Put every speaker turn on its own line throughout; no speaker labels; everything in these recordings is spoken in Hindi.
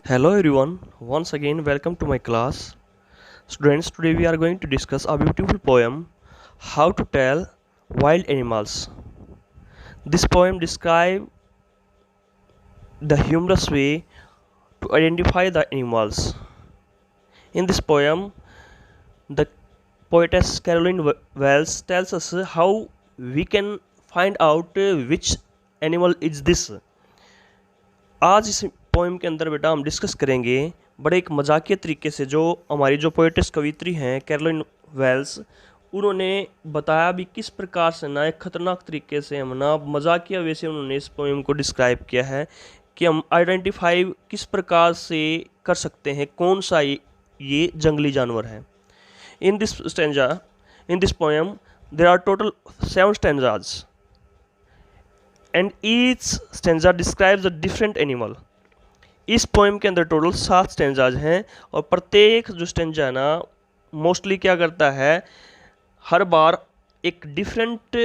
Hello everyone, once again welcome to my class. Students, today we are going to discuss a beautiful poem, How to Tell Wild Animals. This poem describes the humorous way to identify the animals. In this poem, the poetess Caroline Wells tells us how we can find out which animal is this. आज इस पोएम के अंदर बेटा हम डिस्कस करेंगे बड़े एक मजाकिया तरीके से। जो हमारी जो पोएटिस कवित्री हैं कैरोलिन वेल्स, उन्होंने बताया भी किस प्रकार से ना एक ख़तरनाक तरीके से हम ना मजाकिया वे से उन्होंने इस पोएम को डिस्क्राइब किया है कि हम आइडेंटिफाई किस प्रकार से कर सकते हैं कौन सा ये जंगली जानवर है। In this poem there are total 7 stanzas and each stanza describes a different animal. इस पोएम के अंदर टोटल 7 स्टेंजाज हैं और प्रत्येक जो स्टेंजा है ना मोस्टली क्या करता है, हर बार एक डिफरेंट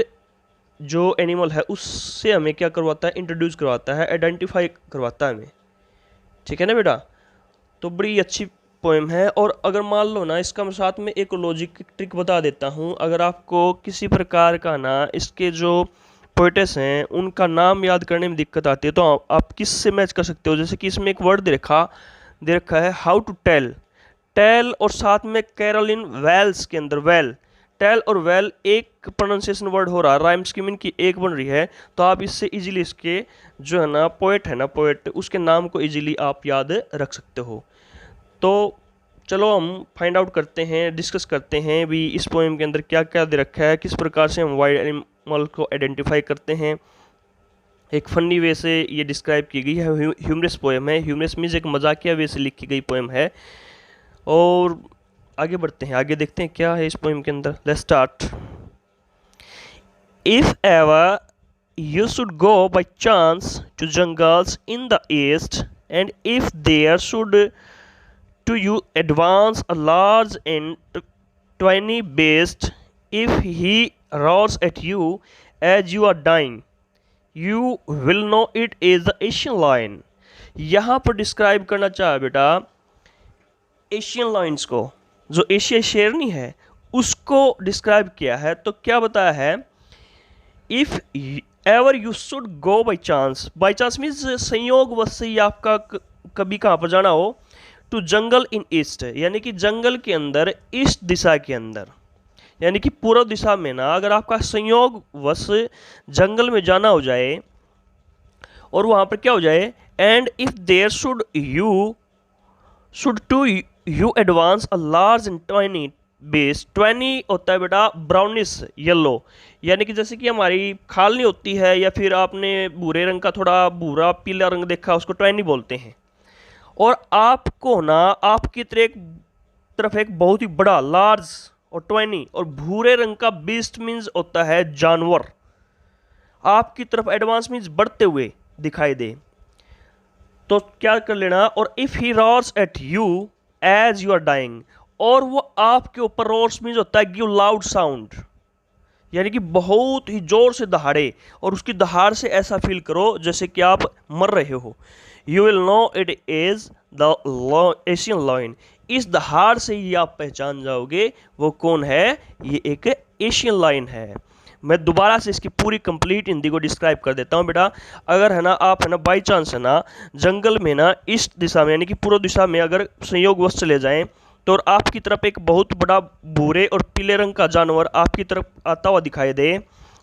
जो एनिमल है उससे हमें क्या करवाता है, इंट्रोड्यूस करवाता है, आइडेंटिफाई करवाता है हमें। ठीक है ना बेटा, तो बड़ी अच्छी पोएम है। और अगर मान लो ना इसका मैं साथ में एक लॉजिक ट्रिक बता देता हूँ। अगर आपको किसी प्रकार का ना इसके जो पोएटेस हैं उनका नाम याद करने में दिक्कत आती है तो आप किस से मैच कर सकते हो। जैसे कि इसमें एक वर्ड दे रखा है हाउ टू टेल और साथ में कैरोलिन वेल्स के अंदर वेल, टेल और वेल एक प्रोनाउंसिएशन वर्ड हो रहा है, राइम स्कीम इनकी एक बन रही है। तो आप इससे इजीली इसके जो है ना पोएट उसके नाम को इजीली आप याद रख सकते हो। तो चलो हम फाइंड आउट करते हैं, डिस्कस करते हैं भी इस पोएम के अंदर क्या क्या दे रखा है, किस प्रकार से हम वाइल्ड एनिमल को आइडेंटिफाई करते हैं। एक फनी वे से ये डिस्क्राइब की गई है, ह्यूमरस पोएम है। ह्यूमरस मीन्स एक मजाकिया वे से लिखी गई पोएम है। और आगे बढ़ते हैं, आगे देखते हैं क्या है इस पोएम के अंदर। Let's start. If ever you should go by chance to jungles in the east, and if there should to you advance a large and tiny beast, if he roars at you as you are dying, you will know it is the Asian lion। यहाँ पर डिस्क्राइब करना चाहे बेटा एशियन लायंस को, जो एशियाई शेरनी है उसको डिस्क्राइब किया है। तो क्या बताया है, if ever you should go by chance means संयोगवश से ही आपका कभी कहाँ पर जाना हो, टू जंगल इन ईस्ट यानी कि जंगल के अंदर, ईस्ट दिशा के अंदर यानी कि पूर्व दिशा में ना अगर आपका संयोगवश जंगल में जाना हो जाए और वहाँ पर क्या हो जाए, and if there should to you advance a large and tawny beast. Tawny होता है बेटा ब्राउनिश येलो, यानी कि जैसे कि हमारी खाल नहीं होती है या फिर आपने भूरे रंग का थोड़ा भूरा पीला रंग देखा उसको ट्वाइनी बोलते हैं। और आपको ना आपकी तरफ एक बहुत ही बड़ा लार्ज और ट्वाइनी और भूरे रंग का बीस्ट मीन्स होता है जानवर, आपकी तरफ एडवांस मीन्स बढ़ते हुए दिखाई दे तो क्या कर लेना। और if he roars at you as you are dying, और वो आपके ऊपर रॉर्स मीन्स होता है गिव लाउड साउंड, यानी कि बहुत ही जोर से दहाड़े और उसकी दहाड़ से ऐसा फील करो जैसे कि आप मर रहे हो। You will know it is the Asian lion. इस दहाड़ से ही आप पहचान जाओगे वो कौन है, ये एक एशियन लायन है। मैं दोबारा से इसकी पूरी कंप्लीट हिंदी को डिस्क्राइब कर देता हूँ बेटा। अगर है ना आप है ना बाई चांस है ना जंगल में ना ईस्ट दिशा में यानी कि पूर्व दिशा में अगर संयोगवश चले जाएं तो और आपकी तरफ एक बहुत बड़ा भूरे और पीले रंग का जानवर आपकी तरफ आता हुआ दिखाई दे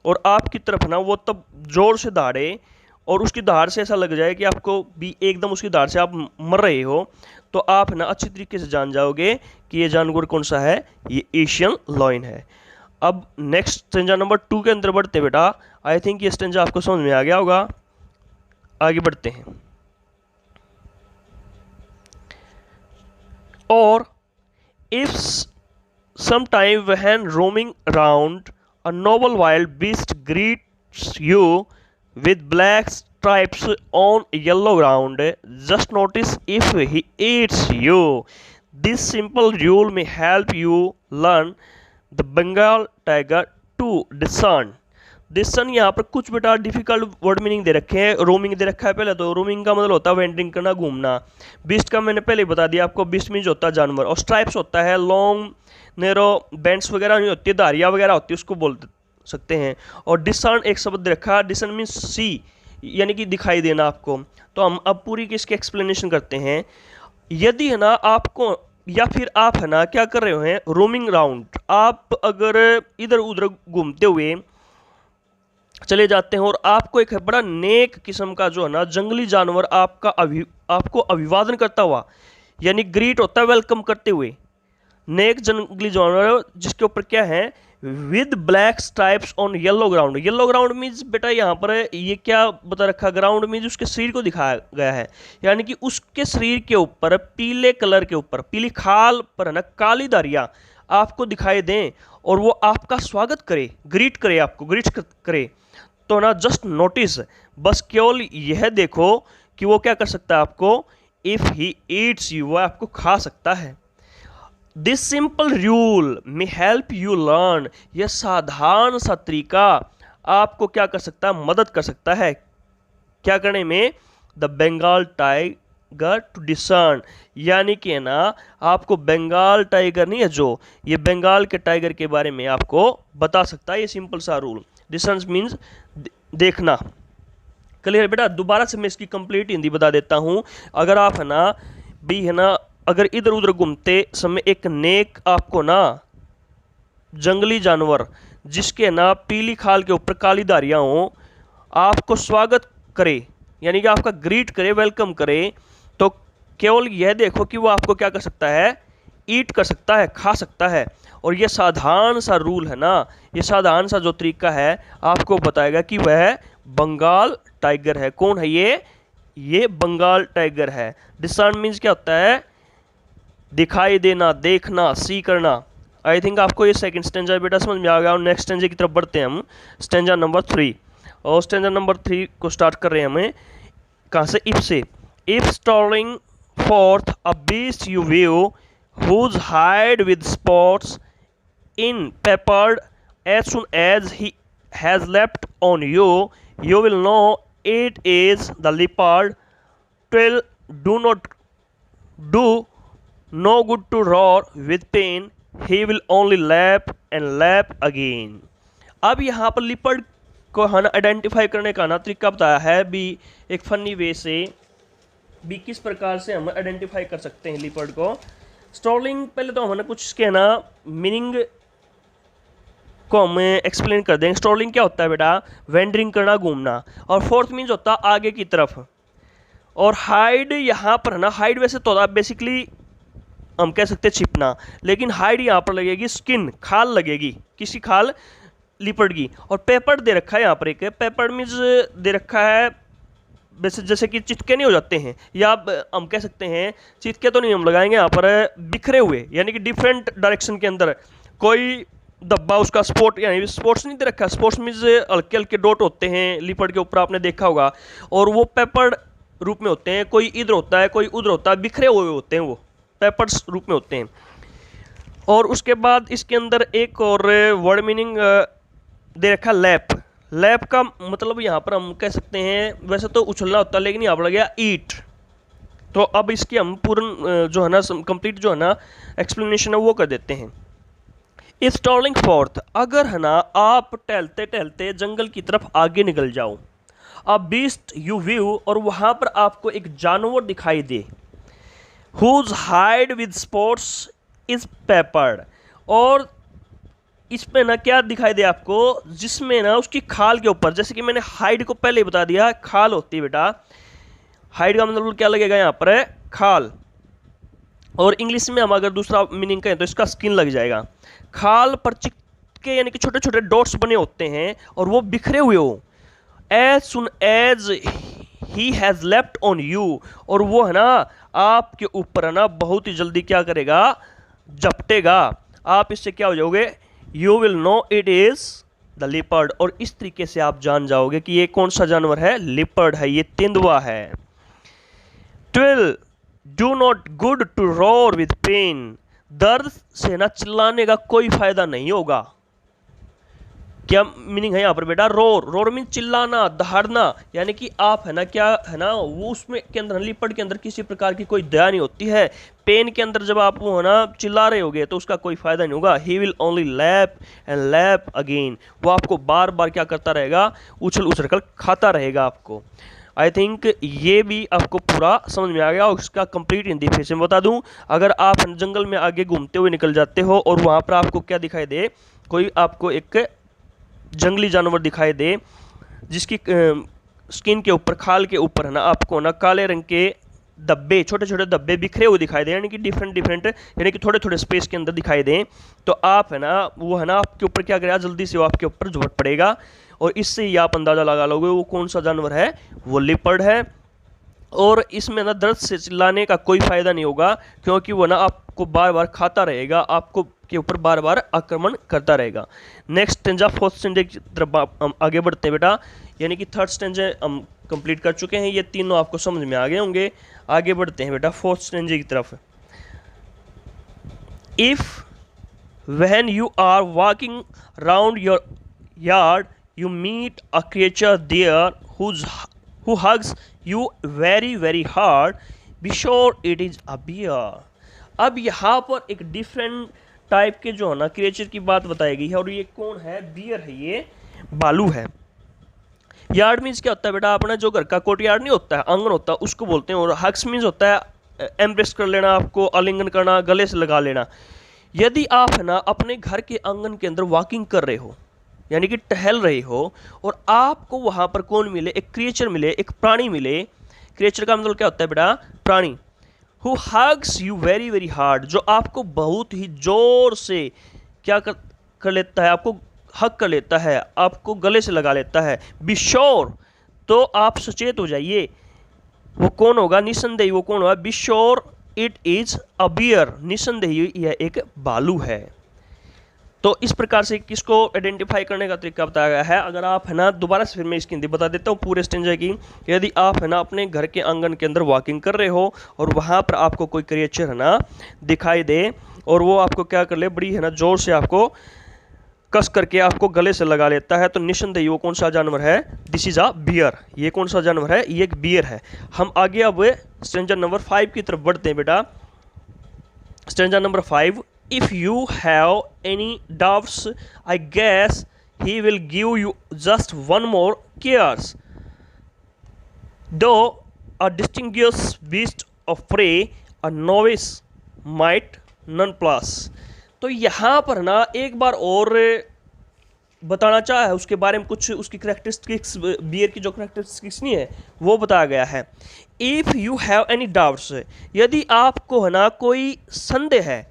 और आपकी तरफ ना वो तब जोर से दहाड़े और उसकी दहाड़ से ऐसा लग जाए कि आपको भी एकदम उसकी दहाड़ से आप मर रहे हो, तो आप ना अच्छी तरीके से जान जाओगे कि ये जानवर कौन सा है, ये एशियन लायन है। अब नेक्स्ट स्टेंजा नंबर 2 के अंदर बढ़ते बेटा। आई थिंक ये स्टेंजा आपको समझ में आ गया होगा। आगे बढ़ते हैं। और if sometime when roaming around a noble wild beast greets you with black stripes on yellow ground, just notice if he eats you। This simple rule may help you learn the Bengal tiger to discern डिसन यहाँ पर कुछ बेटा डिफिकल्ट वर्ड मीनिंग दे रखे हैं। रोमिंग दे रखा है पहले तो। रोमिंग का मतलब होता है वेंडरिंग करना, घूमना। बीस्ट का मैंने पहले बता दिया आपको, बीस्ट मीन्स होता है जानवर। और स्ट्राइप्स होता है लॉन्ग नेरो बैंड्स वगैरह नहीं होती, धारियाँ वगैरह होती है, उसको बोल सकते हैं। और डिसन एक शब्द रखा है, डिसन मीन्स सी, यानी कि दिखाई देना आपको। तो हम अब पूरी की इसकी एक्सप्लेनेशन करते हैं। यदि है ना आपको या फिर आप है ना क्या कर रहे हैं, रोमिंग राउंड, आप अगर इधर उधर घूमते हुए चले जाते हैं और आपको एक बड़ा नेक किस्म का जो है ना जंगली जानवर आपको अभिवादन करता हुआ, यानी ग्रीट होता है वेलकम करते हुए, नेक जंगली जानवर जिसके ऊपर क्या है, with black stripes on yellow ground. Yellow ground means बेटा यहाँ पर ये क्या बता रखा, ग्राउंड मीन्स उसके शरीर को दिखाया गया है, यानी कि उसके शरीर के ऊपर पीले कलर के ऊपर, पीली खाल पर है ना काली धारियाँ आपको दिखाई दें और वो आपका स्वागत करे, ग्रीट करे, आपको ग्रीट करे। तो ना जस्ट नोटिस, बस केवल यह देखो कि वो क्या कर सकता है आपको, इफ ही ईट्स यू, वो आपको खा सकता है। दिस सिंपल रूल में हेल्प यू लर्न, यह साधारण सा तरीका आपको क्या कर सकता है, मदद कर सकता है क्या करने में, the Bengal tiger to discern, यानी कि ना आपको बंगाल टाइगर नहीं है जो, ये बंगाल के टाइगर के बारे में आपको बता सकता है ये सिंपल सा रूल। डिसर्न मीन्स देखना। क्लियर बेटा? दोबारा से मैं इसकी कंप्लीट हिंदी बता देता हूँ। अगर आप है ना भी है ना अगर इधर उधर घूमते समय एक नेक आपको ना जंगली जानवर जिसके ना पीली खाल के ऊपर काली धारियाँ हों आपको स्वागत करे, यानी कि आपका ग्रीट करे, वेलकम करे, तो केवल यह देखो कि वो आपको क्या कर सकता है, ईट कर सकता है, खा सकता है। और ये साधारण सा रूल है ना, ये साधारण सा जो तरीका है आपको बताएगा कि वह बंगाल टाइगर है। कौन है ये बंगाल टाइगर है। डिसर्न मीन्स क्या होता है, दिखाई देना, देखना, सी करना। आई थिंक आपको ये सेकंड स्टेंजा बेटा समझ में आ गया। और नेक्स्ट स्टेंजा की तरफ बढ़ते हैं हम, स्टेंजा नंबर 3। और स्टेंजा नंबर 3 को स्टार्ट कर रहे हैं हमें कहाँ से, इफ से। If stalling fourth a beast you view whose hide with spots in peppered, as soon as he has leapt on you, you will know it is the leopard. 12. Do not do no good to roar with pain, he will only lap and lap again. अब यहाँ पर लिपर्ड को है ना आइडेंटिफाई करने का ना तरीका बताया है भी, एक फनी वे से भी किस प्रकार से हम आइडेंटिफाई कर सकते हैं लिपर्ड को। स्टॉलिंग पहले तो हमने कुछ इसके ना मीनिंग को हम एक्सप्लेन कर देंगे। स्टॉलिंग क्या होता है बेटा, वेंडरिंग करना, घूमना। और फोर्थ मीन्स होता है आगे की तरफ। और हाइड यहाँ पर है ना, हाइड वैसे तो बेसिकली हम कह सकते हैं छिपना, लेकिन हाइड यहाँ पर लगेगी स्किन, खाल लगेगी, किसी खाल लिपर्ड की। और पेपर्ड दे रखा है यहाँ पर, एक पेपर्ड मीन्स दे रखा है वैसे जैसे कि चिटके नहीं हो जाते हैं, या हम कह सकते हैं चिटके तो नहीं हम लगाएंगे यहाँ पर, बिखरे हुए, यानी कि डिफरेंट डायरेक्शन के अंदर कोई धब्बा उसका स्पॉट, यानी स्पॉट्स नहीं दे रखा। स्पॉट्स मीन्स हल्के हल्के डॉट होते हैं लिपर्ड के ऊपर, आपने देखा होगा। और वो पेपर्ड रूप में होते हैं, कोई इधर होता है कोई उधर होता है, बिखरे हुए होते हैं, वो पेपर्स रूप में होते हैं। और उसके बाद इसके अंदर एक और वर्ड मीनिंग दे रखा लैप। लैप का मतलब यहाँ पर हम कह सकते हैं वैसे तो उछलना होता है, लेकिन यहाँ पर लग गया ईट। तो अब इसकी हम पूर्ण जो है ना कंप्लीट जो है ना एक्सप्लेनेशन है वो कर देते हैं। इफ स्टॉलिंग फोर्थ, अगर है ना आप टहलते टहलते जंगल की तरफ आगे निकल जाओ, अ बीस्ट यू व्यू, और वहाँ पर आपको एक जानवर दिखाई दे, whose hide with spots is peppered, और इसमें ना क्या दिखाई दे आपको, जिसमें ना उसकी खाल के ऊपर, जैसे कि मैंने हाइड को पहले ही बता दिया, खाल होती है बेटा। हाइड का मतलब क्या लगेगा यहाँ पर है खाल, और इंग्लिश में हम अगर दूसरा मीनिंग कहें तो इसका स्किन लग जाएगा। खाल पर चिपके यानी कि छोटे छोटे डॉट्स बने होते हैं और वो बिखरे हुए हो। As soon as he has left on you, और वो है ना आपके ऊपर है ना बहुत ही जल्दी क्या करेगा, झपटेगा। आप इससे क्या हो जाओगे, you will know it is the leopard, और इस तरीके से आप जान जाओगे कि ये कौन सा जानवर है, लिपर्ड है, ये तेंदुआ है। 12. Do not good to roar with pain, दर्द से ना चिल्लाने का कोई फायदा नहीं होगा। क्या मीनिंग है यहाँ पर बेटा? रोर। रोर मीन चिल्लाना, दहाड़ना, यानी कि आप है ना क्या है ना वो उसमें के अंदर लिपट के अंदर किसी प्रकार की कोई दया नहीं होती है। पेन के अंदर जब आप वो है ना चिल्ला रहे होगे तो उसका कोई फायदा नहीं होगा। He will only lap and lap again, वो आपको बार बार क्या करता रहेगा? उछल उछल कर खाता रहेगा आपको। आई थिंक ये भी आपको पूरा समझ में आ गया। और उसका कंप्लीट हिंदी फिर से मैं बता दूं, अगर आप जंगल में आगे घूमते हुए निकल जाते हो और वहाँ पर आपको क्या दिखाई दे? कोई आपको एक जंगली जानवर दिखाई दे जिसकी स्किन के ऊपर, खाल के ऊपर है ना आपको ना काले रंग के धब्बे, छोटे छोटे धब्बे बिखरे हुए दिखाई दे, यानी कि डिफरेंट यानी कि थोड़े थोड़े स्पेस के अंदर दिखाई दें, तो आप है ना वो है ना आपके ऊपर क्या करेगा? जल्दी से वो आपके ऊपर झपट पड़ेगा। और इससे ही आप अंदाज़ा लगा लोगे वो कौन सा जानवर है, वो लिपर्ड है। और इसमें ना दर्द से चिल्लाने का कोई फ़ायदा नहीं होगा, क्योंकि वो ना आपको बार बार खाता रहेगा, आपको के ऊपर बार बार आक्रमण करता रहेगा। नेक्स्ट स्टेंजा, फोर्थ स्टेंजे की तरफ हम आगे बढ़ते हैं बेटा, यानी कि थर्ड स्टेंजे हम कंप्लीट कर चुके हैं। ये तीनों आपको समझ में आ गए होंगे। आगे बढ़ते हैं बेटा फोर्थ स्टेंजे की तरफ। If when you are walking round your yard you meet a creature there who hugs you very hard, be sure it is a bear। अब यहाँ पर एक डिफरेंट टाइप के जो है ना क्रिएचर की बात बताई गई है, और ये कौन है? बियर है, ये भालू है। यार्ड मीन्स क्या होता है बेटा? अपना जो घर का कोर्टयार्ड नहीं होता है, आंगन होता है, उसको बोलते हैं। और हग्स मीन्स होता है एम्ब्रेस कर लेना, आपको आलिंगन करना, गले से लगा लेना। यदि आप है ना अपने घर के आंगन के अंदर वॉकिंग कर रहे हो, यानी कि टहल रहे हो, और आपको वहाँ पर कौन मिले? एक क्रिएचर मिले, एक प्राणी मिले। क्रिएचर का मतलब क्या होता है बेटा? प्राणी। Who hugs you very hard, जो आपको बहुत ही जोर से क्या कर लेता है? आपको हग कर लेता है, आपको गले से लगा लेता है। बी श्योर, तो आप सचेत हो जाइए। वो कौन होगा? निसंदेही वो कौन होगा? Be sure it is a bear, निसंदेही यह एक भालू है। तो इस प्रकार से किसको आइडेंटिफाई करने का तरीका बताया गया है। अगर आप है ना दोबारा से फिर मैं इसकी हिंदी बता देता हूँ पूरे स्टेंजा की। यदि आप है ना अपने घर के आंगन के अंदर वॉकिंग कर रहे हो और वहाँ पर आपको कोई क्रिएचर है ना दिखाई दे, और वो आपको क्या कर ले? बड़ी है ना जोर से आपको कस करके आपको गले से लगा लेता है, तो निस्संदेह वो कौन सा जानवर है? This is a bear. ये कौन सा जानवर है? ये एक बियर है। हम आगे अब स्टेंजा नंबर 5 की तरफ बढ़ते हैं बेटा। Stanza number 5, if you have any doubts, I guess he will give you just one more cares. Though a distinguished beast of prey, a novice might nonplus। तो यहाँ पर ना एक बार और बताना चाहा है उसके बारे में, कुछ उसकी करेक्टरिस्टिक्स, बियर की जो करेक्टरिस्टिक्स नहीं है वो बताया गया है। If you have any doubts, यदि आपको है ना कोई संदेह है,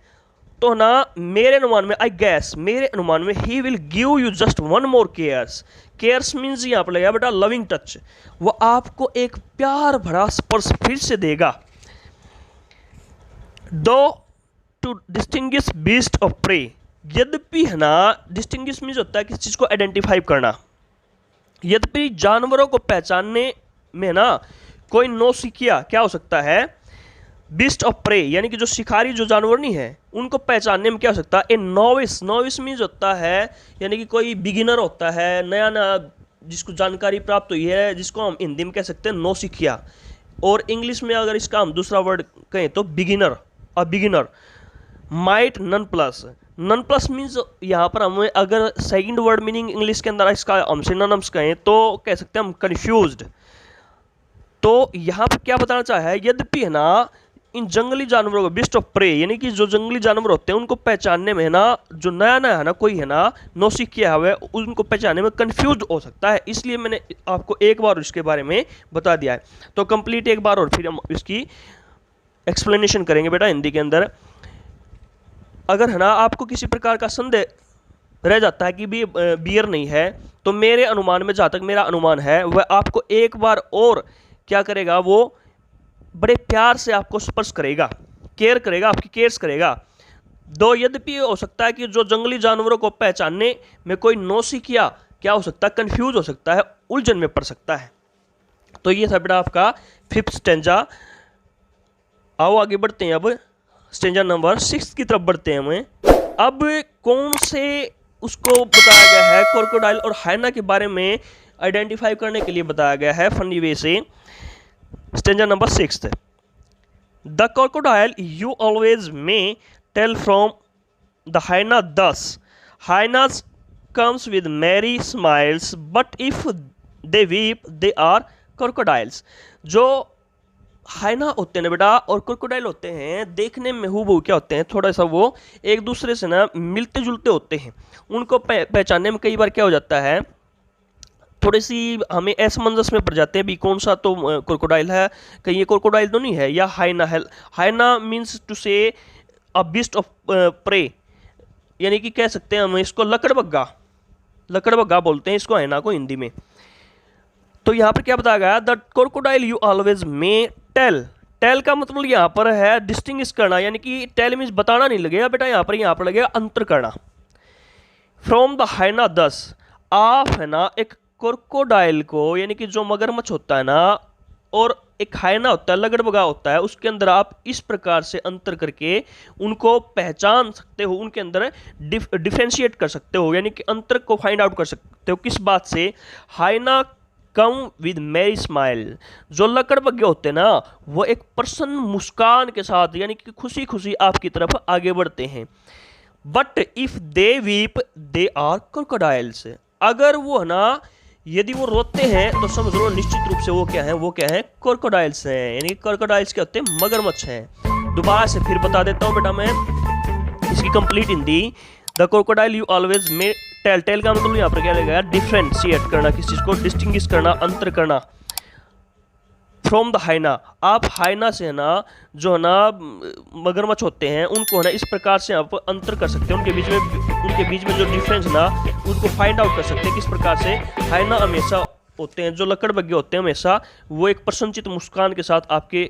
तो ना मेरे अनुमान में, आई गैस मेरे अनुमान में, he will give you just one more cares. Cares means यहाँ पर लगा बेटा लविंग टच, वो आपको एक प्यार भरा स्पर्श फिर से देगा। दो to distinguish beast of prey, यद्यपि है ना डिस्टिंग्विश मीन्स होता है किसी चीज़ को आइडेंटिफाई करना। यद्यपि जानवरों को पहचानने में ना कोई नौसिखिया क्या हो सकता है? बीस्ट ऑफ प्रे, यानी कि जो शिकारी जो जानवर नहीं है उनको पहचानने में क्या हो सकता है? ए नोविस। नोविस मीन्स होता है यानी कि कोई बिगिनर होता है, नया नया जिसको जानकारी प्राप्त हुई है, जिसको हम हिंदी में कह सकते हैं नौसिखिया, और इंग्लिश में अगर इसका हम दूसरा वर्ड कहें तो beginner, a beginner. Might nonplus, nonplus means यहाँ पर हमें अगर सेकंड वर्ड मीनिंग इंग्लिश के अंदर इसका हम सिनोनिम्स कहें तो कह सकते हैं हम कंफ्यूज्ड। तो यहाँ पर क्या बताना चाहा है? यद्यपि है ना इन जंगली जानवरों को, बीस्ट ऑफ प्रे यानी कि जो जंगली जानवर होते हैं उनको पहचानने में ना जो नया नया है ना कोई है ना नौसिखिया है उनको पहचानने में कंफ्यूज हो सकता है, इसलिए मैंने आपको एक बार इसके बारे में बता दिया है। तो कंप्लीट एक बार और फिर हम इसकी एक्सप्लेनेशन करेंगे बेटा हिंदी के अंदर। अगर है ना आपको किसी प्रकार का संदेह रह जाता है कि भी बियर नहीं है, तो मेरे अनुमान में, जहाँ तक मेरा अनुमान है, वह आपको एक बार और क्या करेगा? वो बड़े प्यार से आपको स्पर्श करेगा, केयर करेगा, आपकी केयर्स करेगा। दो यद्यपि हो सकता है कि जो जंगली जानवरों को पहचानने में कोई नौसिखिया क्या हो सकता है? कंफ्यूज हो सकता है, उलझन में पड़ सकता है। तो ये था बेटा आपका 5th स्टेंजा। आओ आगे बढ़ते हैं, अब स्टेंजा नंबर 6 की तरफ बढ़ते हैं। हमें अब कौन से उसको बताया गया है क्रोकोडाइल और हाइना के बारे में आइडेंटिफाई करने के लिए बताया गया है फनी वे से। Stanza number 6, the crocodile you always may tell from the hyena thus, hyenas comes with merry smiles but if they weep they are crocodiles। जो हाइना होते हैं ना बेटा और क्रोकोडाइल होते हैं, देखने में हूबहू क्या होते हैं, थोड़ा सा वो एक दूसरे से ना मिलते जुलते होते हैं। उनको पहचानने में कई बार क्या हो जाता है, थोड़ी सी हमें असमंजस में पड़ जाते हैं भी कौन सा तो क्रोकोडाइल है, कहीं ये क्रोकोडाइल तो नहीं है या हाइना है। हाइना मीन्स टू से अ बीस्ट ऑफ प्रे, यानी कि कह सकते हैं हम इसको लकड़बग्गा, लकड़बग्गा बोलते हैं इसको हाइना को हिंदी में। तो यहाँ पर क्या बताया गया, the crocodile you always may tell, tell का मतलब यहाँ पर है डिस्टिंग्विश करना, यानी कि टेल मीन्स बताना नहीं लगेगा बेटा, यहाँ पर लगेगा अंतर करना। फ्रॉम द हाइना दस, आप है ना एक क्रोकोडाइल को, यानी कि जो मगरमच्छ होता है ना और एक हाइना होता है लगड़बगा होता है, उसके अंदर आप इस प्रकार से अंतर करके उनको पहचान सकते हो, उनके अंदर डिफ्रेंशिएट कर सकते हो, यानी कि अंतर को फाइंड आउट कर सकते हो। किस बात से, हाइना कम विद मैरी स्माइल, जो लकड़बग्गे होते हैं ना वो एक प्रसन्न मुस्कान के साथ, यानी कि खुशी खुशी आपकी तरफ आगे बढ़ते हैं। But if they weep they are crocodiles, अगर वो है ना यदि वो रोते हैं तो समझ लो निश्चित रूप से वो क्या है, वो क्या है, क्रोकोडाइल्स हैं, यानी क्रोकोडाइल्स क्या होते हैं, मगरमच्छ हैं। दोबारा से फिर बता देता हूँ बेटा मैं इसकी complete Hindi, the crocodile you always may tell, tell का मतलब यहाँ पर क्या लगेगा, डिफरेंशिएट करना, किसी चीज को डिस्टिंग्विश करना, अंतर करना। फ्रॉम द हाइना, आप हाइना से है ना जो है ना मगरमच्छ होते हैं उनको है ना इस प्रकार से आप अंतर कर सकते हैं, उनके बीच में जो डिफरेंस है ना उनको फाइंड आउट कर सकते हैं। किस प्रकार से, हाइना हमेशा होते हैं जो लकड़बग्गे होते हैं, हमेशा वो एक प्रसन्नचित मुस्कान के साथ आपके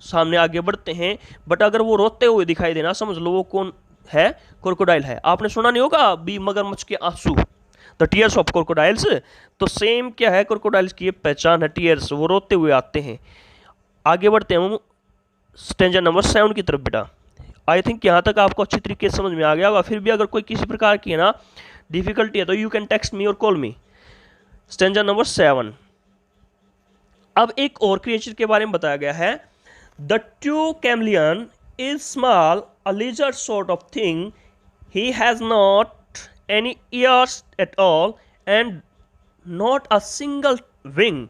सामने आगे बढ़ते हैं, बट अगर वो रोते हुए दिखाई देना समझ लो वो कौन है, क्रोकोडाइल है। आपने सुना नहीं होगा भी मगरमच्छ के आंसू, द टीयर्स ऑफ क्रोकोडाइल्स, तो सेम क्या है, क्रोकोडाइल्स की पहचान है टीयर्स, वो रोते हुए आते हैं। आगे बढ़ते हैं हम स्टेंजा नंबर 7 की तरफ बेटा। आई थिंक यहाँ तक आपको अच्छी तरीके से समझ में आ गया होगा, फिर भी अगर कोई किसी प्रकार की है ना डिफिकल्टी है तो यू कैन टेक्स्ट मी और कॉल मी। स्टेंजा नंबर 7, अब एक और क्रिएचर के बारे में बताया गया है, the true chameleon is small a lizard sort of thing, he has not any ears at all and not a single wing,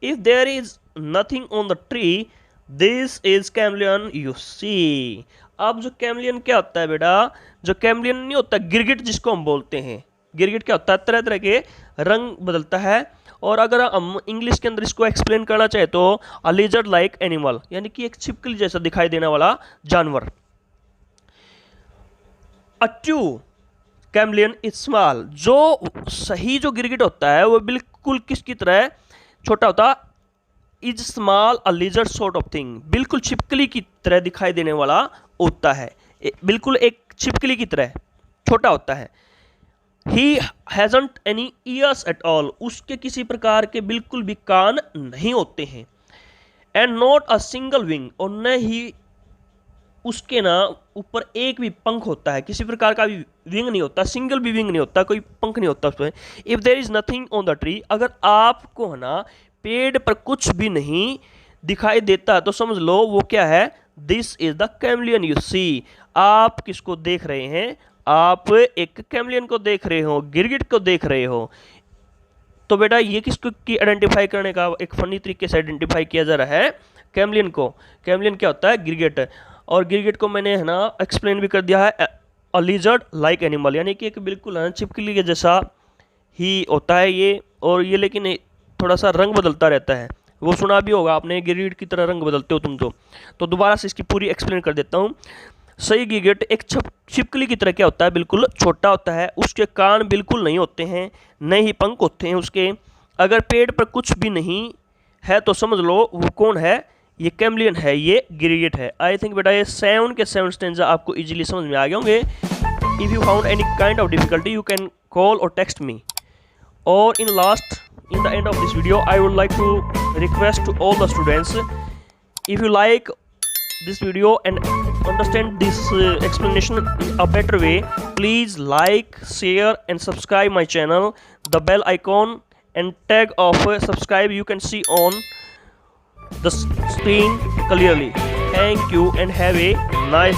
if there is nothing on the tree this is chameleon you see। अब जो कैमलियन क्या होता है बेटा, जो कैमलियन नहीं होता, गिरगिट जिसको हम बोलते हैं, गिरगिट क्या होता है, तरह तरह के रंग बदलता है, और अगर हम इंग्लिश के अंदर इसको एक्सप्लेन करना चाहे तो a lizard like animal, यानी कि एक छिपकली जैसा दिखाई देने वाला जानवर। A true chameleon is small, जो सही जो गिरगिट होता है वो बिल्कुल किसकी तरह छोटा होता, is small a lizard sort of thing, बिल्कुल छिपकली की तरह दिखाई देने वाला होता है, बिल्कुल एक छिपकली की तरह छोटा होता है। He hasn't any years at all, उसके किसी प्रकार के बिल्कुल भी कान नहीं होते हैं। And not a single wing, और न ही उसके ना ऊपर एक भी पंख होता है, किसी प्रकार का भी विंग नहीं होता, सिंगल भी विंग नहीं होता, कोई पंख नहीं होता उसमें। If there is nothing on the tree, अगर आपको है ना पेड़ पर कुछ भी नहीं दिखाई देता तो समझ लो वो क्या है, this is the chameleon you see. आप किसको देख रहे हैं, आप एक कैमलियन को देख रहे हो, गिरगिट को देख रहे हो। तो बेटा ये किसको की आइडेंटिफाई करने का एक फनी तरीके से आइडेंटिफाई किया जा रहा है कैमलियन को। कैमलियन क्या होता है, गिरगिट, और गिरगिट को मैंने है ना एक्सप्लेन भी कर दिया है, अ लिजर्ड लाइक एनिमल, यानी कि एक बिल्कुल है छिपकली के जैसा ही होता है ये, और ये लेकिन थोड़ा सा रंग बदलता रहता है, वो सुना भी होगा आपने, गिरगिट की तरह रंग बदलते हो तुम तो दोबारा से इसकी पूरी एक्सप्लेन कर देता हूँ। सही गिरगिट एक छिपकली की तरह क्या होता है, बिल्कुल छोटा होता है, उसके कान बिल्कुल नहीं होते हैं, न ही पंख होते हैं उसके। अगर पेड़ पर कुछ भी नहीं है तो समझ लो वो कौन है, ये कैमलियन है, ये गिरगिट है। आई थिंक बेटा ये 7 के 7 स्टेंजा आपको इजीली समझ में आ गए होंगे। If you found any kind of difficulty you can call और टेक्स्ट मी। और in the end of this video I would like to request to all the students, if you like this video and understand this explanation in a better way, please like, share and subscribe my channel. The bell icon and tag of subscribe you can see on the screen clearly. Thank you and have a nice